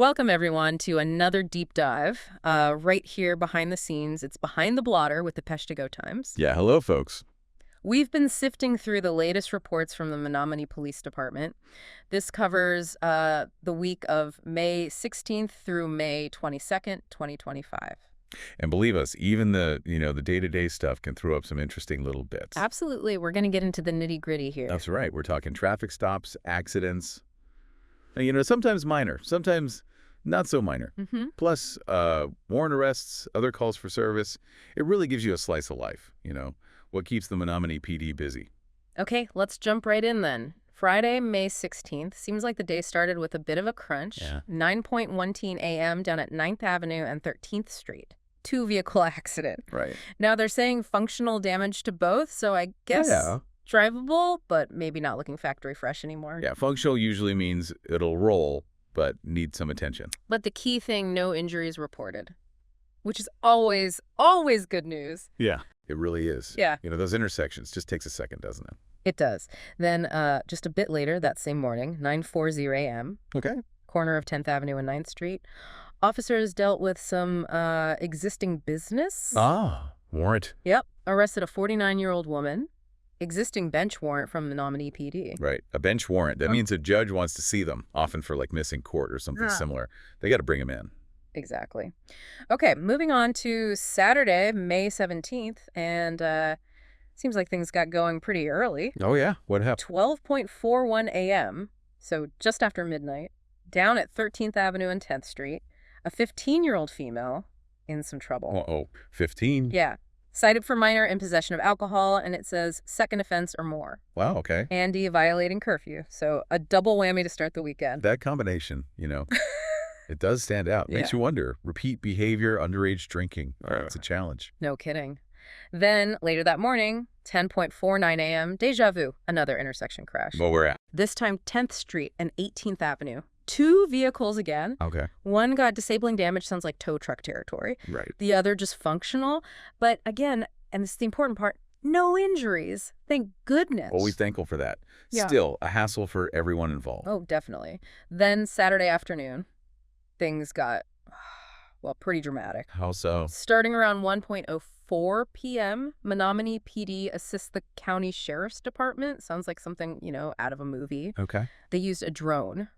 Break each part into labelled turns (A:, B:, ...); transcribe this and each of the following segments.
A: Welcome, everyone, to another deep dive right here behind the scenes. It's Behind the Blotter with the Peshtigo Times.
B: Yeah, hello, folks.
A: We've been sifting through the latest reports from the Menominee Police Department. This covers the week of May 16th through May 22nd, 2025.
B: And believe us, even the day-to-day stuff can throw up some interesting little bits.
A: Absolutely. We're going to get into the nitty-gritty here.
B: That's right. We're talking traffic stops, accidents. And, sometimes minor, sometimes not so minor. Plus, warrant arrests, other calls for service. It really gives you a slice of life, what keeps the Menominee PD busy.
A: Okay, let's jump right in then. Friday, May 16th. Seems like the day started with a bit of a crunch.
B: Yeah.
A: 9:10 a.m. down at 9th Avenue and 13th Street. Two-vehicle accident.
B: Right.
A: Now, they're saying functional damage to both, so I guess drivable, but maybe not looking factory fresh anymore.
B: Yeah, functional usually means it'll roll, but needs some attention.
A: But the key thing, no injuries reported, which is always, always good news.
B: Yeah. It really is.
A: Yeah.
B: Those intersections just takes a second, doesn't it?
A: It does. Then just a bit later that same morning, 9:40 a.m.,
B: Okay.
A: corner of 10th Avenue and 9th Street, officers dealt with some existing business.
B: Warrant.
A: Yep. Arrested a 49-year-old woman. Existing bench warrant from Menominee PD.
B: Right. A bench warrant. That means a judge wants to see them, often for missing court or something similar. They got to bring them in.
A: Exactly. Okay, moving on to Saturday, May 17th, and seems like things got going pretty early.
B: Oh, yeah. What happened?
A: 12:41 a.m., so just after midnight, down at 13th Avenue and 10th Street, a 15-year-old female in some trouble.
B: Uh-oh. 15?
A: Yeah. Cited for minor in possession of alcohol, and it says second offense or more.
B: Wow, okay.
A: Andy violating curfew. So a double whammy to start the weekend.
B: That combination, it does stand out. Makes you wonder. Repeat behavior, underage drinking. It's a challenge.
A: No kidding. Then, later that morning, 10:49 a.m., deja vu, another intersection crash.
B: Well, we're at.
A: This time, 10th Street and 18th Avenue. Two vehicles again.
B: Okay.
A: One got disabling damage, sounds like tow truck territory.
B: Right.
A: The other just functional. But again, and this is the important part, no injuries. Thank goodness.
B: Always thankful for that.
A: Yeah.
B: Still, a hassle for everyone involved.
A: Oh, definitely. Then Saturday afternoon, things got, pretty dramatic.
B: How so?
A: Starting around 1:04 p.m., Menominee PD assists the county sheriff's department. Sounds like something, out of a movie.
B: Okay.
A: They used a drone,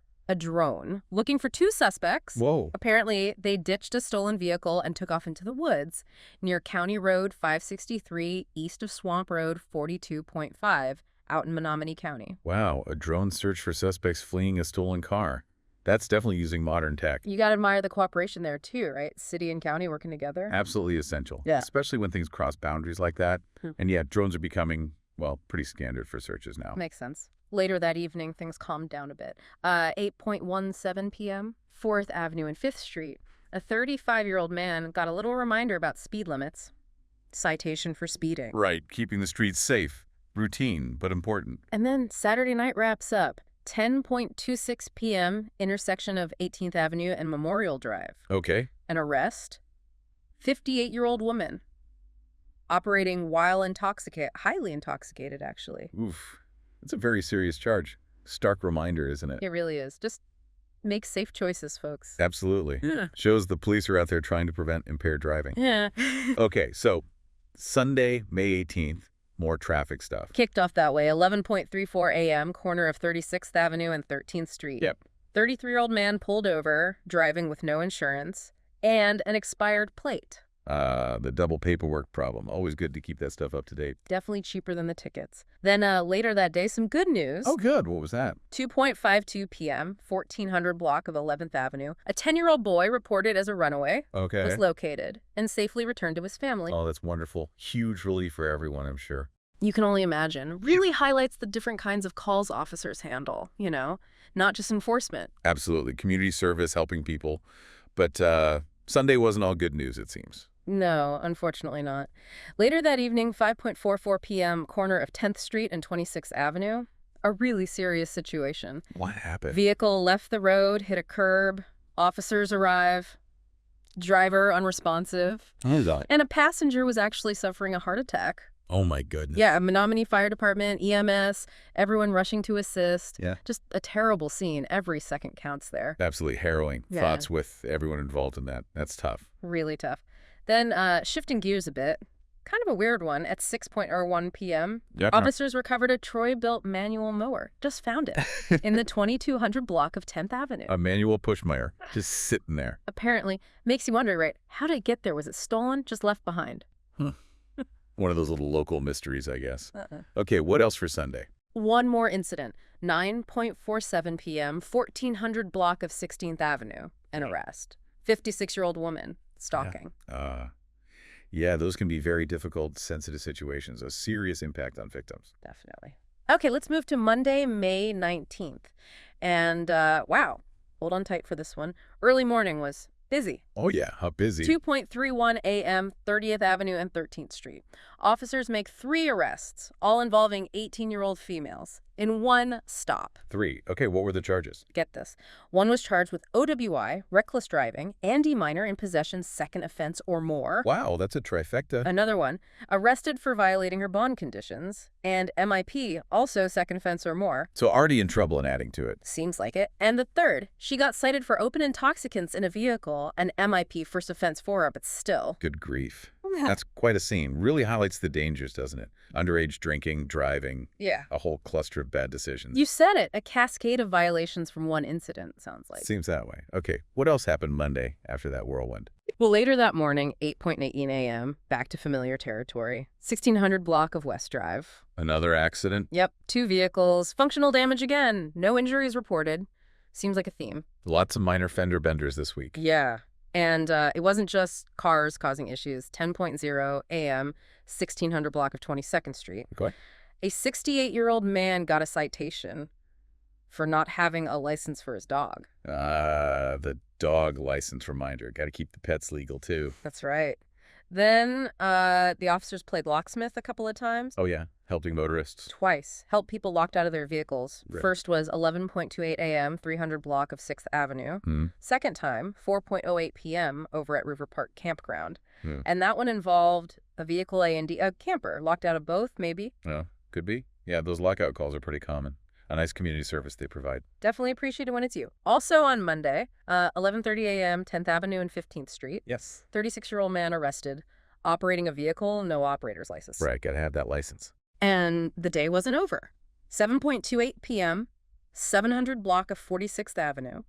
A: looking for two suspects.
B: Whoa.
A: Apparently, they ditched a stolen vehicle and took off into the woods near County Road 563, east of Swamp Road 42.5, out in Menominee County.
B: Wow, a drone search for suspects fleeing a stolen car. That's definitely using modern tech.
A: You got to admire the cooperation there, too, right? City and county working together.
B: Absolutely essential.
A: Yeah.
B: Especially when things cross boundaries like that. And yeah, drones are becoming, pretty standard for searches now.
A: Makes sense. Later that evening, things calmed down a bit. 8:17 p.m., 4th Avenue and 5th Street. A 35-year-old man got a little reminder about speed limits. Citation for speeding.
B: Right, keeping the streets safe. Routine, but important.
A: And then Saturday night wraps up. 10:26 p.m., intersection of 18th Avenue and Memorial Drive.
B: Okay.
A: An arrest. 58-year-old woman. Operating while intoxicated, highly intoxicated, actually.
B: Oof. That's a very serious charge. Stark reminder, isn't it?
A: It really is. Just make safe choices, folks.
B: Absolutely.
A: Yeah.
B: Shows the police are out there trying to prevent impaired driving.
A: Yeah.
B: Okay, so Sunday, May 18th, more traffic stuff.
A: Kicked off that way. 11:34 a.m., corner of 36th Avenue and 13th Street.
B: Yep.
A: 33-year-old man pulled over, driving with no insurance, and an expired plate.
B: The double paperwork problem. Always good to keep that stuff up to date.
A: Definitely cheaper than the tickets. Then later that day, some good news.
B: Oh, good. What was that?
A: 2:52 p.m., 1400 block of 11th Avenue. A 10-year-old boy reported as a runaway
B: Okay.
A: was located and safely returned to his family.
B: Oh, that's wonderful. Huge relief for everyone, I'm sure.
A: You can only imagine. Really highlights the different kinds of calls officers handle, not just enforcement.
B: Absolutely. Community service, helping people. But Sunday wasn't all good news, it seems.
A: No, unfortunately not. Later that evening, 5:44 p.m., corner of 10th Street and 26th Avenue. A really serious situation.
B: What happened?
A: Vehicle left the road, hit a curb. Officers arrive. Driver unresponsive. And a passenger was actually suffering a heart attack.
B: Oh, my goodness.
A: Yeah, Menominee Fire Department, EMS, everyone rushing to assist.
B: Yeah.
A: Just a terrible scene. Every second counts there.
B: Absolutely harrowing
A: Yeah.
B: thoughts with everyone involved in that. That's tough.
A: Really tough. Then shifting gears a bit, kind of a weird one, at 6:01 p.m.,
B: Yeah.
A: officers recovered a Troy-built manual mower. Just found it in the 2200 block of 10th Avenue.
B: A manual push mower just sitting there.
A: Apparently, makes you wonder, right? How did it get there? Was it stolen? Just left behind?
B: One of those little local mysteries, I guess. Okay, what else for Sunday?
A: One more incident. 9:47 p.m., 1400 block of 16th Avenue. An arrest. 56-year-old woman stalking.
B: Yeah, those can be very difficult, sensitive situations. A serious impact on victims.
A: Definitely. Okay, let's move to Monday, May 19th. And, wow, hold on tight for this one. Early morning was busy.
B: Oh, yeah, how busy.
A: 2:31 a.m., 30th Avenue and 13th Street. Officers make 3 arrests, all involving 18-year-old females, in one stop.
B: 3. Okay, what were the charges?
A: Get this. One was charged with OWI, reckless driving, and minor in possession, second offense or more.
B: Wow, that's a trifecta.
A: Another one, arrested for violating her bond conditions, and MIP, also second offense or more.
B: So already in trouble and adding to it.
A: Seems like it. And the third, she got cited for open intoxicants in a vehicle, an MIP first offense for her, but still.
B: Good grief. That's quite a scene. Really highlights the dangers, doesn't it? Underage drinking, driving.
A: Yeah.
B: A whole cluster of bad decisions.
A: You said it. A cascade of violations from one incident, sounds like.
B: Seems that way. Okay, what else happened Monday after that whirlwind?
A: Well, later that morning, 8:18 a.m., back to familiar territory. 1600 block of West Drive.
B: Another accident?
A: Yep, 2 vehicles. Functional damage again. No injuries reported. Seems like a theme.
B: Lots of minor fender benders this week.
A: Yeah. And it wasn't just cars causing issues. 10:00 a.m., 1600 block of 22nd Street.
B: Okay.
A: A 68-year-old man got a citation for not having a license for his dog.
B: The dog license reminder. Got to keep the pets legal, too.
A: That's right. Then the officers played locksmith a couple of times.
B: Oh, yeah. Helping motorists.
A: Twice. Helped people locked out of their vehicles.
B: Right.
A: First was 11:28 a.m., 300 block of 6th Avenue.
B: Hmm.
A: Second time, 4:08 p.m. over at River Park Campground.
B: Hmm.
A: And that one involved a vehicle A&D, a camper, locked out of both, maybe.
B: Oh, could be. Yeah, those lockout calls are pretty common. A nice community service they provide.
A: Definitely appreciate it when it's you. Also on Monday, 11:30 a.m., 10th Avenue and 15th Street.
B: Yes.
A: 36-year-old man arrested, operating a vehicle, no operator's license.
B: Right, got to have that license.
A: And the day wasn't over. 7:28 p.m., 700 block of 46th Avenue.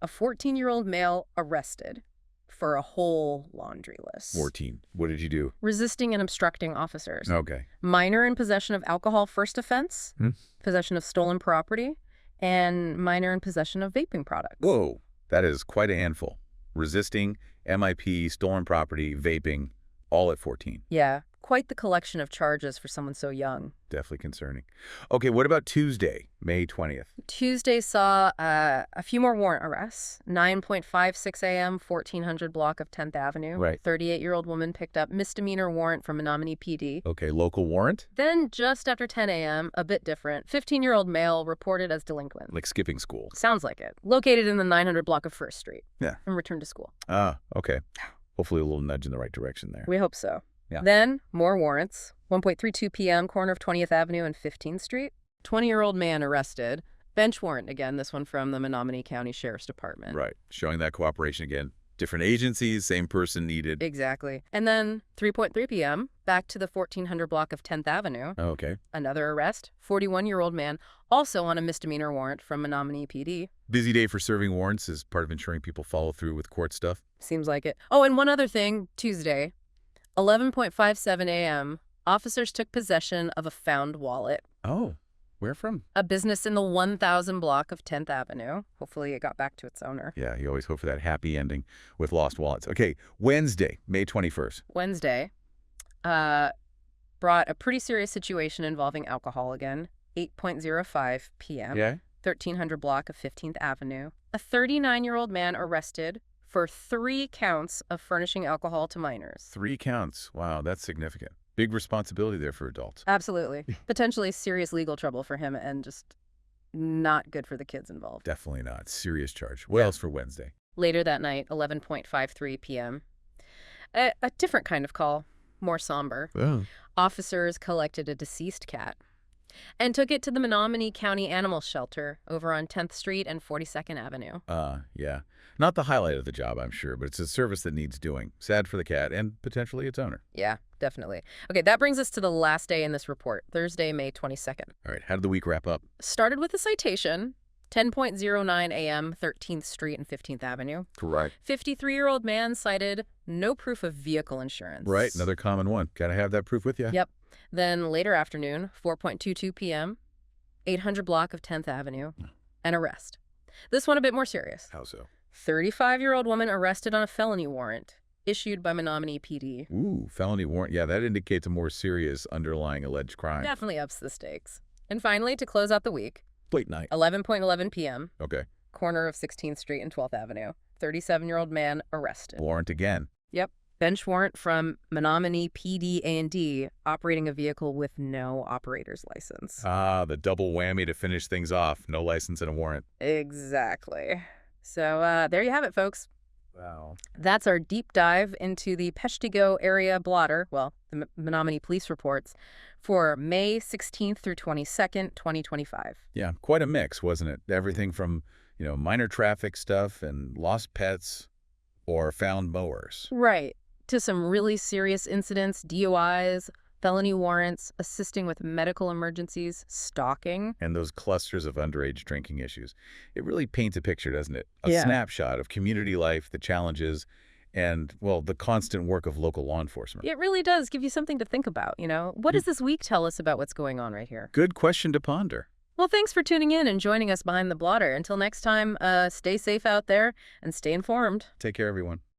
A: A 14-year-old male arrested for a whole laundry list.
B: 14. What did you do?
A: Resisting and obstructing officers.
B: Okay.
A: Minor in possession of alcohol first offense, possession of stolen property, and minor in possession of vaping products.
B: Whoa, that is quite a handful. Resisting, MIP, stolen property, vaping, all at 14.
A: Yeah, quite the collection of charges for someone so young.
B: Definitely concerning. Okay, what about Tuesday, May 20th?
A: Tuesday saw a few more warrant arrests. 9:56 a.m., 1400 block of 10th Avenue.
B: Right.
A: 38-year-old woman picked up misdemeanor warrant from Menominee PD.
B: Okay, local warrant?
A: Then, just after 10 a.m., a bit different, 15-year-old male reported as delinquent.
B: Like skipping school.
A: Sounds like it. Located in the 900 block of 1st Street.
B: Yeah.
A: And returned to school.
B: Ah, okay. Hopefully a little nudge in the right direction there.
A: We hope so.
B: Yeah.
A: Then, more warrants. 1:32 p.m., corner of 20th Avenue and 15th Street. 20-year-old man arrested. Bench warrant again, this one from the Menominee County Sheriff's Department.
B: Right. Showing that cooperation again. Different agencies, same person needed.
A: Exactly. And then 3:03 p.m., back to the 1400 block of 10th Avenue.
B: Oh, okay.
A: Another arrest. 41-year-old man, also on a misdemeanor warrant from Menominee PD.
B: Busy day for serving warrants as part of ensuring people follow through with court stuff.
A: Seems like it. Oh, and one other thing, Tuesday, 11:57 a.m., officers took possession of a found wallet.
B: Oh, where from?
A: A business in the 1000 block of 10th Avenue. Hopefully it got back to its owner.
B: Yeah, you always hope for that happy ending with lost wallets. Okay, Wednesday, May 21st.
A: Wednesday brought a pretty serious situation involving alcohol again. 8:05 p.m.
B: Yeah?
A: 1300 block of 15th Avenue. A 39-year-old man arrested for 3 counts of furnishing alcohol to minors.
B: 3 counts. Wow, that's significant. Big responsibility there for adults.
A: Absolutely. Potentially serious legal trouble for him and just not good for the kids involved.
B: Definitely not. Serious charge. What else for Wednesday?
A: Later that night, 11:53 p.m. A different kind of call, more somber.
B: Oh.
A: Officers collected a deceased cat and took it to the Menominee County Animal Shelter over on 10th Street and 42nd Avenue.
B: Yeah. Not the highlight of the job, I'm sure, but it's a service that needs doing. Sad for the cat and potentially its owner.
A: Yeah, definitely. Okay, that brings us to the last day in this report, Thursday, May 22nd.
B: All right, how did the week wrap up?
A: Started with a citation, 10.09 a.m., 13th Street and 15th Avenue.
B: Correct.
A: 53-year-old man cited no proof of vehicle insurance.
B: Right, another common one. Got to have that proof with you.
A: Yep. Then later afternoon, 4.22 p.m., 800 block of 10th Avenue, an arrest. This one a bit more serious.
B: How so?
A: 35-year-old woman arrested on a felony warrant issued by Menominee PD.
B: Ooh, felony warrant. Yeah, that indicates a more serious underlying alleged crime.
A: Definitely ups the stakes. And finally, to close out the week,
B: Late night.
A: 11.11 p.m.,
B: Okay.
A: corner of 16th Street and 12th Avenue, 37-year-old man arrested.
B: Warrant again.
A: Yep. Bench warrant from Menominee PD A&D operating a vehicle with no operator's license.
B: Ah, the double whammy to finish things off. No license and a warrant.
A: Exactly. So there you have it, folks.
B: Wow.
A: That's our deep dive into the Peshtigo area blotter, well, the Menominee Police reports, for May 16th through 22nd, 2025.
B: Yeah, quite a mix, wasn't it? Everything from, minor traffic stuff and lost pets or found mowers.
A: Right. To some really serious incidents, DUIs, felony warrants, assisting with medical emergencies, stalking.
B: And those clusters of underage drinking issues. It really paints a picture, doesn't it? A
A: Yeah.
B: snapshot of community life, the challenges, and, well, the constant work of local law enforcement.
A: It really does give you something to think about, What does this week tell us about what's going on right here?
B: Good question to ponder.
A: Well, thanks for tuning in and joining us behind the blotter. Until next time, stay safe out there and stay informed.
B: Take care, everyone.